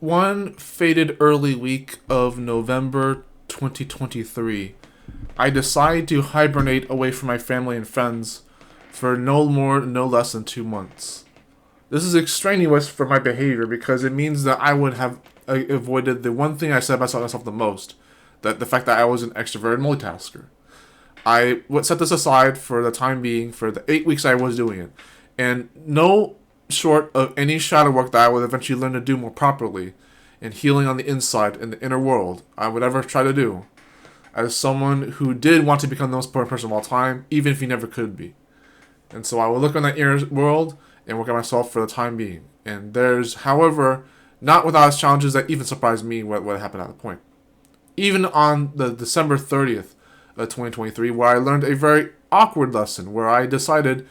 One fated early week of November 2023, I decide to hibernate away from my family and friends for no more, no less than 2 months. This is extraneous for my behavior because it means that I would have avoided the one thing I said about myself the most, that the fact that I was an extroverted multitasker. I would set this aside for the time being for the 8 weeks I was doing it, and no short of any shadow work that I would eventually learn to do more properly and healing on the inside in the inner world I would ever try to do as someone who did want to become the most important person of all time, even if he never could be. And so I will look on that inner world and work on myself for the time being. And there's, however, not without its challenges that even surprised me what happened at the point. Even on the December 30th of 2023, where I learned a very awkward lesson, where I decided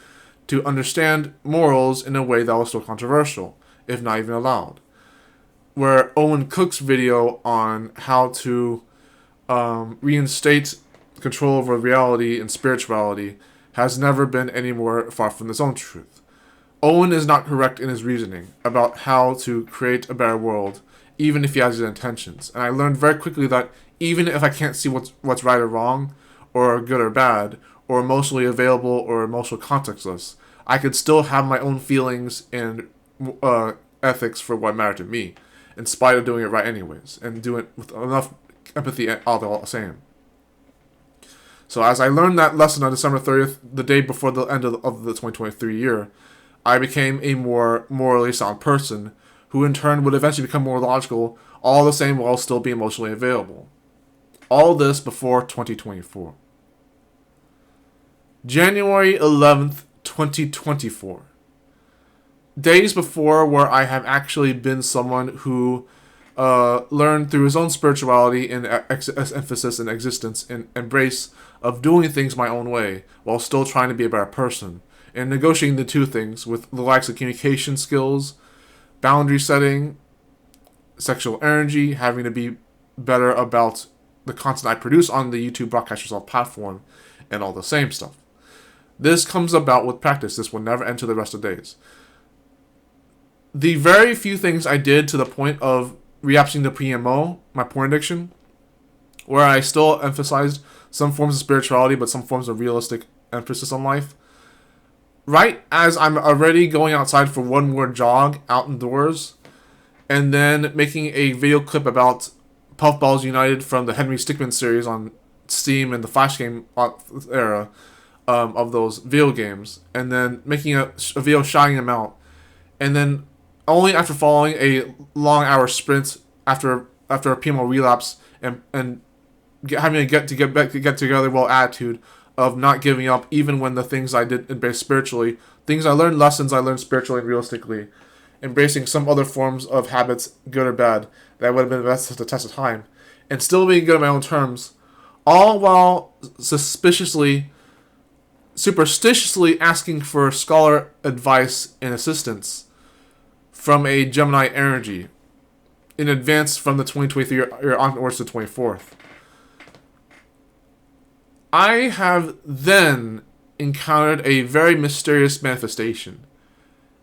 to understand morals in a way that was still controversial, if not even allowed. Where Owen Cook's video on how to reinstate control over reality and spirituality has never been any more far from its own truth. Owen is not correct in his reasoning about how to create a better world, even if he has his intentions. And I learned very quickly that even if I can't see what's right or wrong, or good or bad, or emotionally available or emotional contextless, I could still have my own feelings and ethics for what mattered to me, in spite of doing it right anyways, and do it with enough empathy all the same. So as I learned that lesson on December 30th, the day before the end of the 2023 year, I became a more morally sound person, who in turn would eventually become more logical, all the same while still being emotionally available. All this before 2024. January 11th, 2024. Days before where I have actually been someone who learned through his own spirituality and emphasis and existence and embrace of doing things my own way while still trying to be a better person, and negotiating the two things with the likes of communication skills, boundary setting, sexual energy, having to be better about the content I produce on the YouTube Broadcast Yourself platform, and all the same stuff. This comes about with practice. This will never enter the rest of the days. The very few things I did to the point of relapsing to PMO, my porn addiction, where I still emphasized some forms of spirituality but some forms of realistic emphasis on life, right as I'm already going outside for one more jog out indoors, and then making a video clip about Puffballs United from the Henry Stickmin series on Steam and the Flash game era of those video games, and then making a video shouting them out, and then only after following a long hour sprint after a PMO relapse and having to get together well attitude of not giving up even when the things I did embrace spiritually, lessons I learned spiritually and realistically, embracing some other forms of habits, good or bad, that would have been best at the test of time, and still being good on my own terms, all while superstitiously asking for scholar advice and assistance from a Gemini energy in advance from the 2023 year onwards to the 24th. I have then encountered a very mysterious manifestation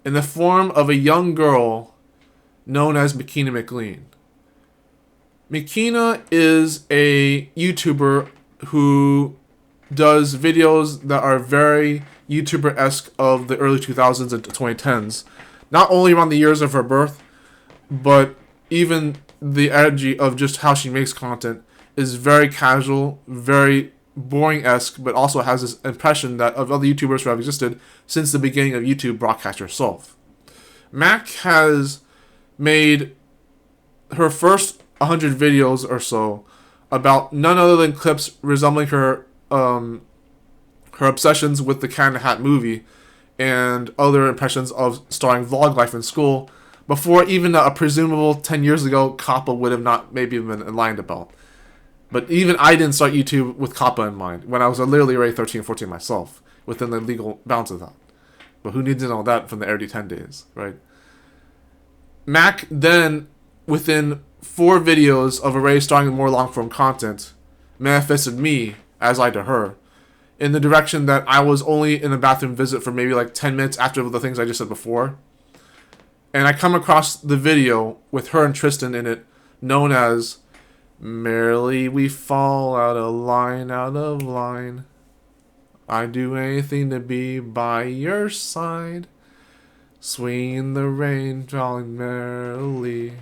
in the form of a young girl known as MacLean. Mackena is a YouTuber who does videos that are very YouTuber-esque of the early 2000s and 2010s. Not only around the years of her birth, but even the energy of just how she makes content is very casual, very boring-esque, but also has this impression that of other YouTubers who have existed since the beginning of YouTube Broadcast Yourself. Mac has made her first 100 videos or so about none other than clips resembling her obsessions with the Cat in the Hat movie and other impressions of starring vlog life in school before even a presumable 10 years ago COPPA would have not maybe been enlightened about. But even I didn't start YouTube with COPPA in mind when I was literally already 13 or 14 myself, within the legal bounds of that. But who needs to know that from the Air 10 days, right? Mac then, within 4 videos of array starring more long-form content, manifested me, as I to her, in the direction that I was only in a bathroom visit for maybe like 10 minutes after the things I just said before. And I come across the video with her and Tristan in it, known as "Merrily We Fall Out of Line, Out of Line. I'd do anything to be by your side. Swinging in the rain, falling merrily."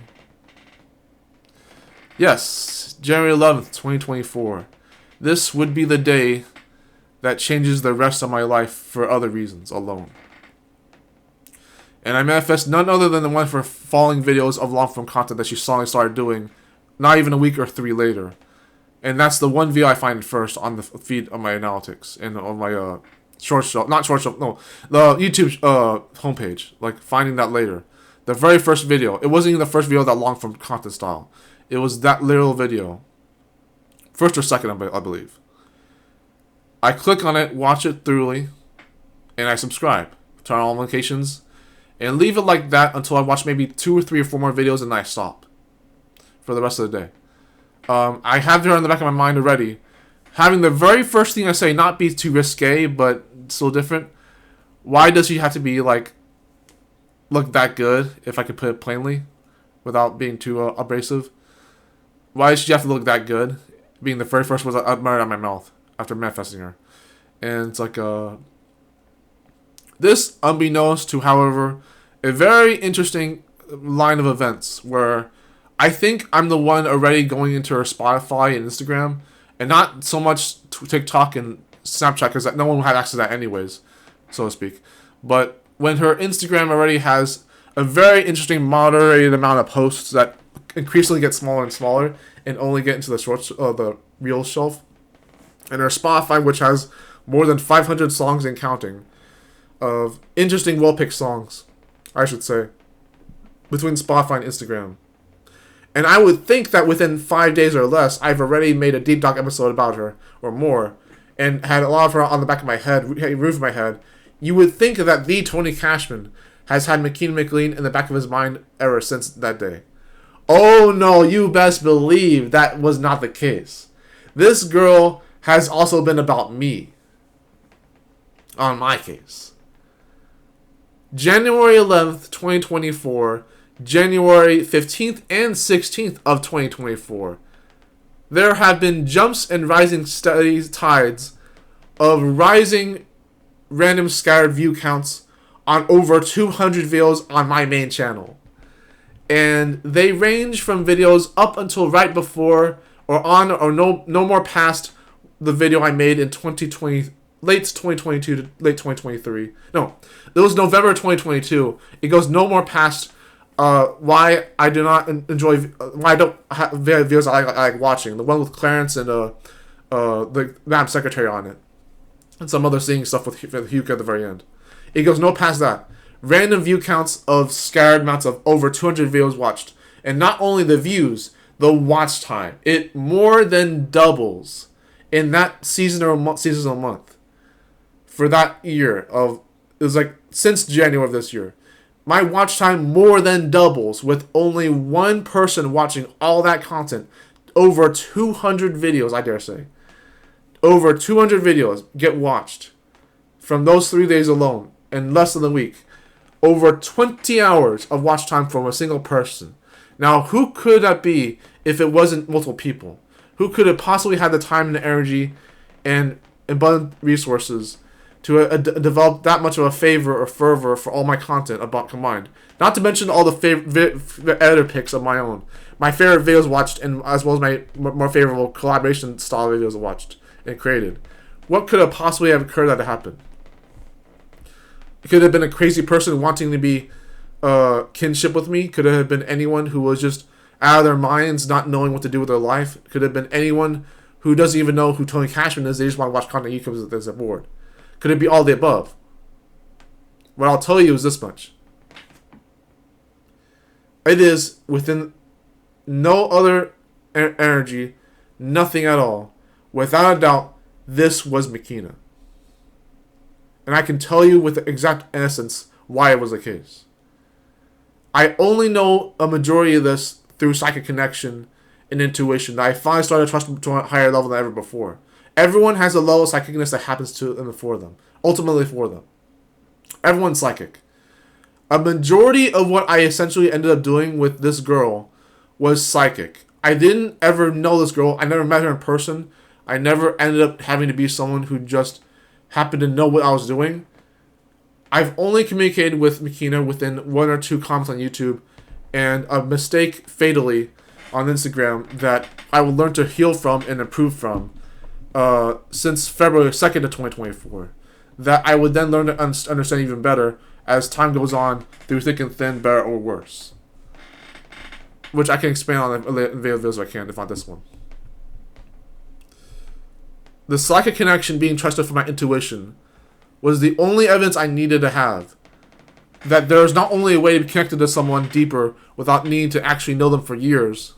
Yes, January 11th, 2024. This would be the day that changes the rest of my life for other reasons alone. And I manifest none other than the one for following videos of long-form content that she suddenly started doing not even a week or 3 later. And that's the one video I find first on the feed of my analytics and on my short show, not short show, no, the YouTube homepage, like finding that later. The very first video, it wasn't even the first video of that long-form content style. It was that little video. First or second, I believe. I click on it, watch it thoroughly, and I subscribe. Turn on all notifications, and leave it like that until I watch maybe 2 or 3 or 4 more videos, and then I stop for the rest of the day. I have her in the back of my mind already. Having the very first thing I say not be too risque, but still different. Why does she have to be like, look that good, if I could put it plainly, without being too abrasive? Why does she have to look that good? Being the very first words I uttered out of my mouth after manifesting her. And it's like, this, unbeknownst to, however, a very interesting line of events where I think I'm the one already going into her Spotify and Instagram, and not so much TikTok and Snapchat, because no one had access to that anyways, so to speak. But when her Instagram already has a very interesting moderated amount of posts that increasingly get smaller and smaller and only get into the shorts, the reel shelf, and her Spotify, which has more than 500 songs and counting of interesting, well-picked songs, I should say, between Spotify and Instagram. And I would think that within 5 days or less, I've already made a deep dive episode about her, or more, and had a lot of her on the back of my head, roof of my head. You would think that the Tony Cashman has had Mackena MacLean in the back of his mind ever since that day. Oh no, you best believe that was not the case. This girl has also been about me. On my case. January 11th, 2024, January 15th and 16th of 2024. There have been jumps and rising steady tides of rising random scattered view counts on over 200 videos on my main channel. And they range from videos up until right before or on or no more past the video I made in 2020, late 2022 to late 2023. No, it was November 2022. It goes no more past why I do not enjoy, why I don't have videos I like watching. The one with Clarence and the Madam Secretary on it. And some other seeing stuff with Hugo at the very end. It goes no past that. Random view counts of scattered amounts of over 200 videos watched. And not only the views, the watch time. It more than doubles in that season or month. For that year of, it was like since January of this year. My watch time more than doubles with only one person watching all that content. Over 200 videos, I dare say. Over 200 videos get watched from those 3 days alone in less than a week. Over 20 hours of watch time from a single person. Now, who could that be if it wasn't multiple people? Who could have possibly had the time and the energy and abundant resources to develop that much of a favor or fervor for all my content about combined? Not to mention all the editor picks of my own. My favorite videos watched, and as well as my more favorable collaboration style videos watched and created. What could have possibly have occurred that happened? It could have been a crazy person wanting to be kinship with me. Could have been anyone who was just out of their minds, not knowing what to do with their life. Could have been anyone who doesn't even know who Tony Cashman is. They just want to watch content YouTube because they're bored. Could it be all the above? What I'll tell you is this much. It is within no other energy, nothing at all. Without a doubt, this was Mackena. And I can tell you with exact essence why it was the case. I only know a majority of this through psychic connection and intuition that I finally started trusting to a higher level than ever before. Everyone has a level of psychicness that happens to them for them. Ultimately for them. Everyone's psychic. A majority of what I essentially ended up doing with this girl was psychic. I didn't ever know this girl. I never met her in person. I never ended up having to be someone who just happened to know what I was doing. I've only communicated with Mackena within 1 or 2 comments on YouTube and a mistake fatally on Instagram that I will learn to heal from and improve from since February 2nd of 2024. That I would then learn to understand even better as time goes on through thick and thin, better or worse. Which I can expand on in videos if I can, if not this one. The psychic connection being trusted for my intuition was the only evidence I needed to have that there is not only a way to be connected to someone deeper without needing to actually know them for years,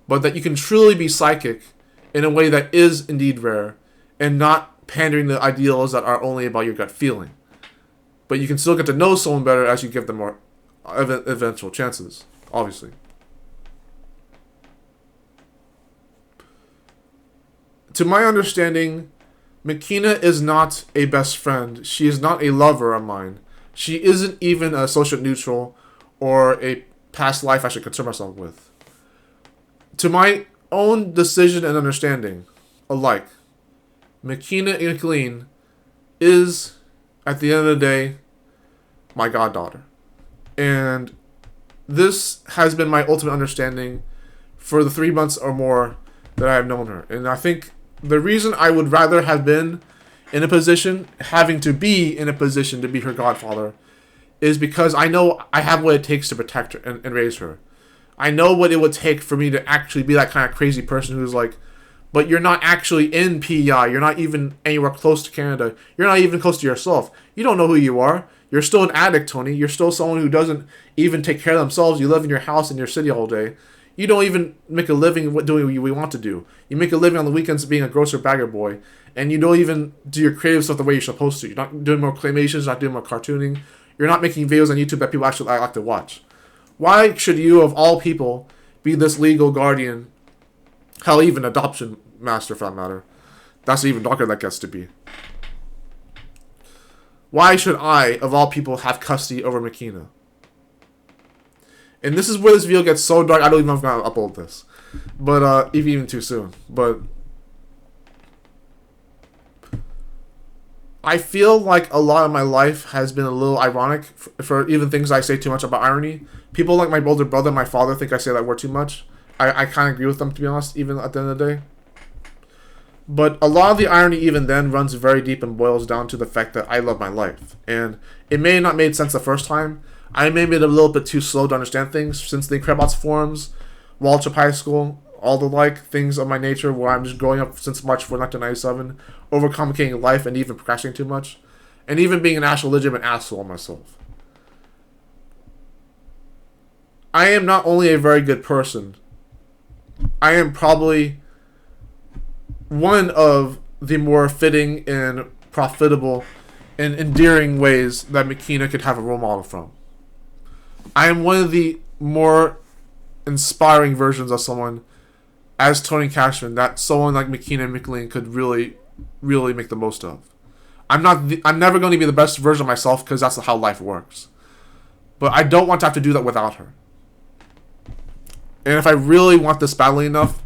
but that you can truly be psychic in a way that is indeed rare and not pandering to ideals that are only about your gut feeling. But you can still get to know someone better as you give them more eventual chances, obviously. To my understanding, Mackena is not a best friend. She is not a lover of mine. She isn't even a social neutral or a past life I should concern myself with. To my own decision and understanding alike, Mackena and MacLean is, at the end of the day, my goddaughter. And this has been my ultimate understanding for the 3 months or more that I have known her. And I think the reason I would rather have been in a position, having to be in a position to be her godfather, is because I know I have what it takes to protect her and raise her. I know what it would take for me to actually be that kind of crazy person who's like, but you're not actually in PEI. You're not even anywhere close to Canada. You're not even close to yourself. You don't know who you are. You're still an addict, Tony. You're still someone who doesn't even take care of themselves. You live in your house in your city all day. You don't even make a living doing what you want to do. You make a living on the weekends being a grocer bagger boy. And you don't even do your creative stuff the way you're supposed to. You're not doing more claymations, not doing more cartooning. You're not making videos on YouTube that people actually like to watch. Why should you, of all people, be this legal guardian? Hell, even adoption master, for that matter. That's even darker that gets to be. Why should I, of all people, have custody over Mackena? And this is where this video gets so dark, I don't even know if I'm going to upload this. But, even too soon. But I feel like a lot of my life has been a little ironic for even things I say too much about irony. People like my older brother and my father think I say that word too much. I kind of agree with them, to be honest, even at the end of the day. But a lot of the irony even then runs very deep and boils down to the fact that I love my life. And it may not made sense the first time. I may have been a little bit too slow to understand things since the Incredibots forums, Waltrip High School, all the like things of my nature where I'm just growing up since March 4, 1997, overcomplicating life and even procrastinating too much, and even being an actual legitimate asshole myself. I am not only a very good person, I am probably one of the more fitting and profitable and endearing ways that Mackena could have a role model from. I am one of the more inspiring versions of someone as Tony Cashman that someone like Mackena and MacLean could really, really make the most of. I'm never going to be the best version of myself because that's how life works. But I don't want to have to do that without her. And if I really want this badly enough,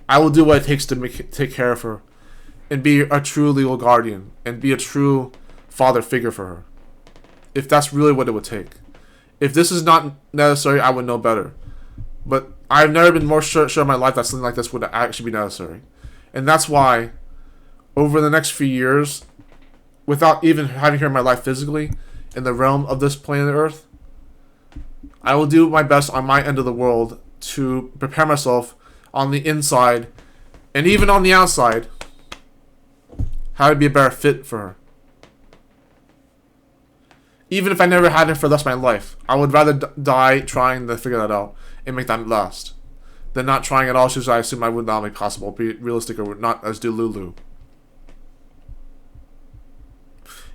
I will do what it takes to take care of her and be a true legal guardian and be a true father figure for her. If that's really what it would take. If this is not necessary, I would know better. But I've never been more sure in my life that something like this would actually be necessary. And that's why, over the next few years, without even having her in my life physically, in the realm of this planet Earth, I will do my best on my end of the world to prepare myself on the inside, and even on the outside, how to be a better fit for her. Even if I never had her for the rest of my life, I would rather die trying to figure that out and make that last than not trying at all, since I assume I would not make possible, be realistic or not as Delulu.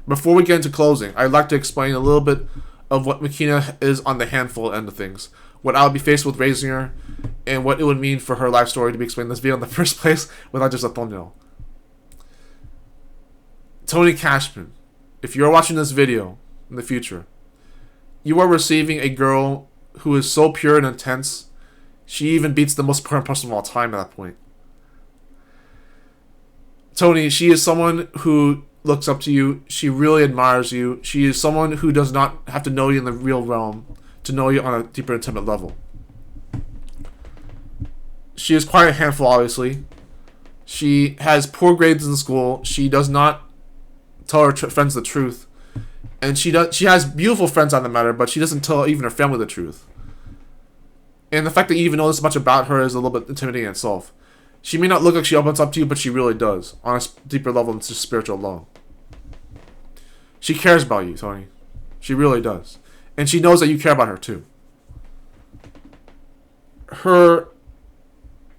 Before we get into closing, I'd like to explain a little bit of what Mackena is on the handful end of things, what I would be faced with raising her, and what it would mean for her life story to be explained in this video in the first place without just a thumbnail. Tony Cashman, if you're watching this video in the future, You are receiving a girl who is so pure and intense, she even beats the most important person of all time at that point. Tony, she is someone who looks up to you. She really admires you. She is someone who does not have to know you in the real realm to know you on a deeper, intimate level. She is quite a handful, obviously. She has poor grades in school. She does not tell her friends the truth. And she has beautiful friends on the matter, but she doesn't tell even her family the truth. And the fact that you even know this much about her is a little bit intimidating in itself. She may not look like she opens up to you, but she really does, on a deeper level than just spiritual alone. She cares about you, Tony. She really does. And she knows that you care about her too. Her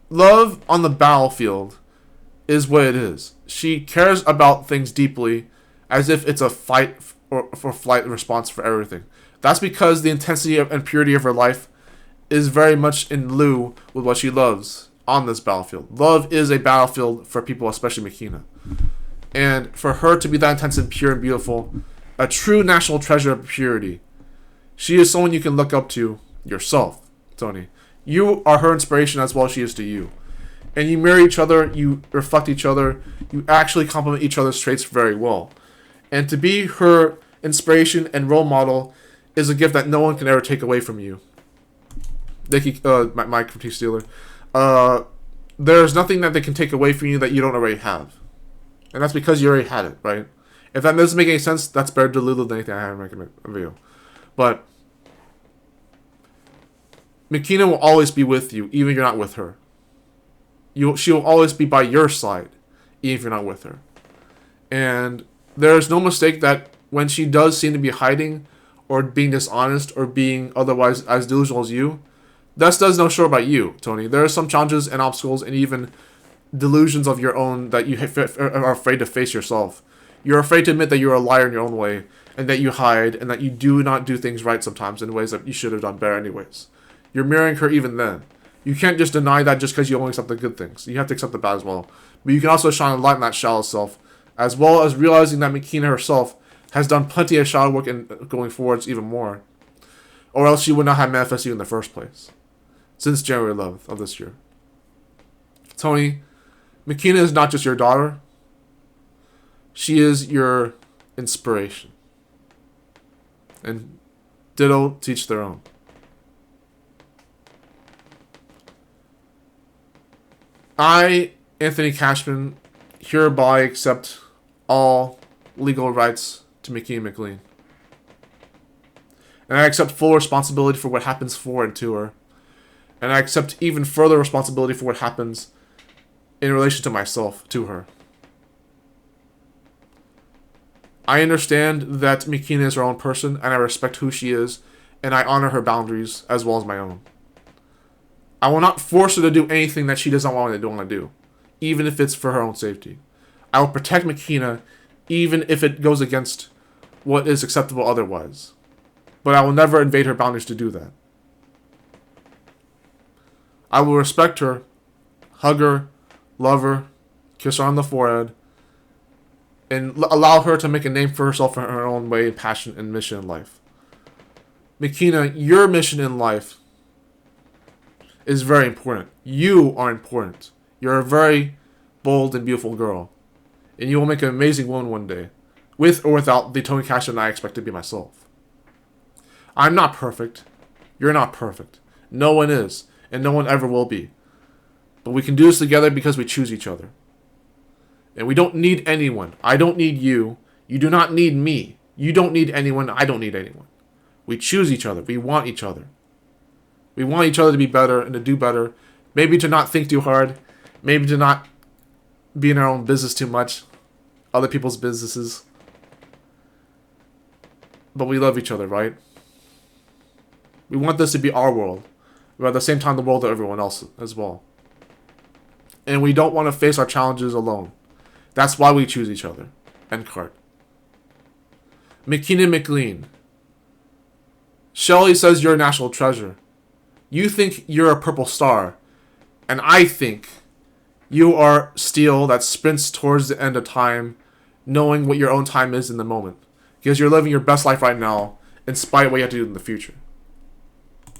love on the battlefield is what it is. She cares about things deeply, as if it's a fight or flight response for everything. That's because the intensity and purity of her life is very much in lieu with what she loves on this battlefield. Love is a battlefield for people, especially Mackena. And for her to be that intense and pure and beautiful, a true national treasure of purity, she is someone you can look up to yourself, Tony. You are her inspiration as well as she is to you. And you mirror each other, you reflect each other, you actually complement each other's traits very well. And to be her inspiration and role model is a gift that no one can ever take away from you. My critique stealer. There's nothing that they can take away from you that you don't already have. And that's because you already had it, right? If that doesn't make any sense, that's better deluded than anything I have in my video. But Mackena will always be with you, even if you're not with her. She will always be by your side, even if you're not with her. And there's no mistake that when she does seem to be hiding, or being dishonest, or being otherwise as delusional as you, that does no show about you, Tony. There are some challenges and obstacles and even delusions of your own that you are afraid to face yourself. You're afraid to admit that you're a liar in your own way, and that you hide, and that you do not do things right sometimes in ways that you should have done better anyways. You're mirroring her even then. You can't just deny that just because you only accept the good things. You have to accept the bad as well. But you can also shine a light on that shallow self, as well as realizing that Mackena herself has done plenty of shadow work and going forwards even more. Or else she would not have manifested you in the first place. Since January 11th of this year. Tony, Mackena is not just your daughter. She is your inspiration. And ditto, teach their own. I, Anthony Cashman, hereby accept all legal rights to Mackena MacLean. And I accept full responsibility for what happens for and to her. And I accept even further responsibility for what happens in relation to myself, to her. I understand that Mackena is her own person, and I respect who she is, and I honor her boundaries as well as my own. I will not force her to do anything that she doesn't want to do, even if it's for her own safety. I will protect Mackena, even if it goes against what is acceptable otherwise. But I will never invade her boundaries to do that. I will respect her, hug her, love her, kiss her on the forehead, and allow her to make a name for herself in her own way, passion, and mission in life. Mackena, your mission in life is very important. You are important. You're a very bold and beautiful girl. And you will make an amazing woman one day, with or without the Tony Cashman I expect to be myself. I'm not perfect. You're not perfect. No one is, and no one ever will be. But we can do this together because we choose each other. And we don't need anyone. I don't need you. You do not need me. You don't need anyone. I don't need anyone. We choose each other. We want each other. We want each other to be better and to do better. Maybe to not think too hard. Maybe to not be in our own business too much. Other people's businesses. But we love each other, right? We want this to be our world. But at the same time, the world of everyone else as well. And we don't want to face our challenges alone. That's why we choose each other. End card. Mackena MacLean. Shelley says you're a national treasure. You think you're a purple star. And I think you are steel that sprints towards the end of time, knowing what your own time is in the moment. Because you're living your best life right now, in spite of what you have to do in the future.